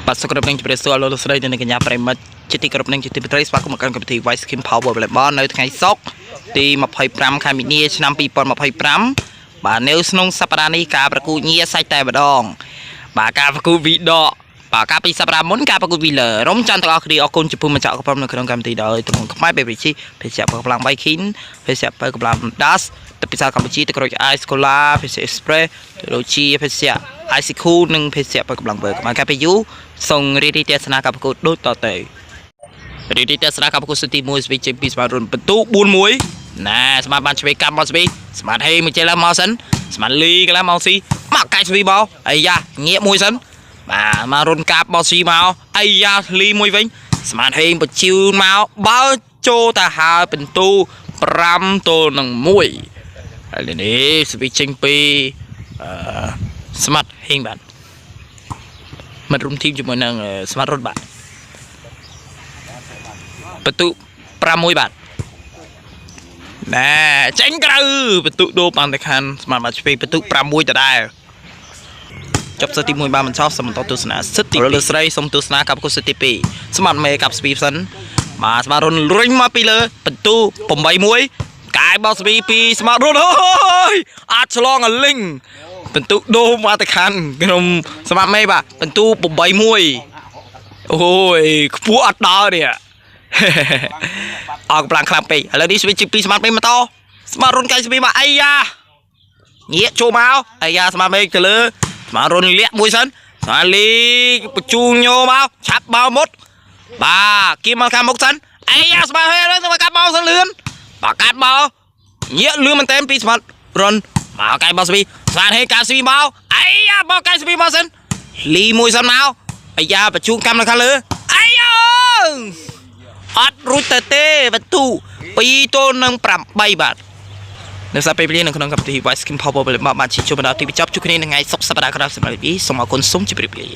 បាទសុខភាពនឹងជម្រាបសួរលោកស្រីនិងកញ្ញាប្រិមត្តជាទីគោរពនិងជាទីមេត្រីស្វាគមន៍មកកាន់កម្មវិធី Vice Skin Power បលបនៅថ្ងៃសុក្រទី25ខែមីនាឆ្នាំ2025បាទនៅក្នុងសប្តាហ៍នេះការប្រគួតញាសាច់តែម្ដងបាទការប្រគួតវីដកបាទការពីសប្តាហ៍មុនការប្រគួតវីលរំចាំទាំងអស់គ្នាអរគុណចំពោះម្ចាស់ក្រុមនៅក្នុងកម្មវិធីដោយទំនងខ្មែរបេប៊ីជីភេសជ្ជៈបើកម្លាំងបៃឃីនភេសជ្ជៈបើកម្លាំងដាសទឹកពិសាកម្ពុជាទឹកក្រូចអៃស្កូឡាភេសជ្ជៈ Express ដូចជាភេសជ្ជៈ ICQ និងភេសជ្ជៈបើកម្លាំងបើកម្លាំងកាពីយូសូមរីករាយទស្សនាការប្រកួតដូចតទៅរីករាយទស្សនាការប្រកួតសិតទី1ស្វីជេពីស្មាតរុនបន្ទូ4-1ណាស្មាតបានឆ្វេងកាប់មកស្វីស្មាតហេមួយចេះឡើងមកសិនស្មាតលីកន្លះមកស៊ីមកកាយស្វីមកអាយ៉ាងាកមួយសិនបាទមករុនកាប់មកស៊ីមកអាយ៉ាលីមួយវិញស្មាតហេបញ្ជូនមកបើចូលទៅហើយបន្ទូ5-1ហើយនេះស្វីចេញពីស្មាតហេងបាទមិត្តរួមធីមជាមួយនឹងស្មាតរុនបាទបន្ទុ6បាទណែចេញក្រៅបន្ទុដូរបានតែខានស្មាតបាទឆ្វេងបន្ទុ6ដដែលចប់សិតទី1បានបញ្ចប់សម្រាប់ទស្សនាសិតទី2លើស្រីសូមទស្សនាកັບគុសិតទី2ស្មាតមេកັບស្វីសិនបាទស្មាតរុនរុញមកពីលើបន្ទុ8-1កាយបោះស្វីពីស្មាតរុនអូយអាចឆ្លងអលីងបន្ទុដូរមកតែខានខ្ញុំស្មាតមេបាទបន្ទុ8-1អូយខ្ពស់អត់ដល់នេះអរកម្លាំងខ្លាំងពេកឥឡូវនេះស្វីជពីស្មាតមេមកតស្មាតរុនកាយស្វីមកអាយ៉ាងាកចូលមកអាយ៉ាស្មាតមេទៅលើស្មាតរុនលាក់មួយសិនស្មាតលីបញ្ជូនញោមកឆាប់បោមុតបាទគៀមមកខាងមុខសិនអាយ៉ាស្មាតហេទៅមកកាត់បោសិនលឿនបាទកាត់បោងាកលឿនមែនតើពីស្មាតរុនមកកាយបោស្វីស្មាតហេកាត់ស្វីមកអាយ៉ាបោកាយស្វីមកសិនលីមួយសិនមកអាយ៉ាបញ្ជូនកម្មនៅខាងលើអាយ៉ាអត់រួចទៅទេបន្ទូ2-8បាទនៅសាពេលវេលានៅក្នុងកម្មវិធី Vice Skin Power បានជាជួបមកដល់ទីបញ្ចប់ជួបគ្នានៅថ្ងៃសុក្រសប្តាហ៍ក្រោយសម្រាប់នេះសូមអរគុណសូមជម្រាបលា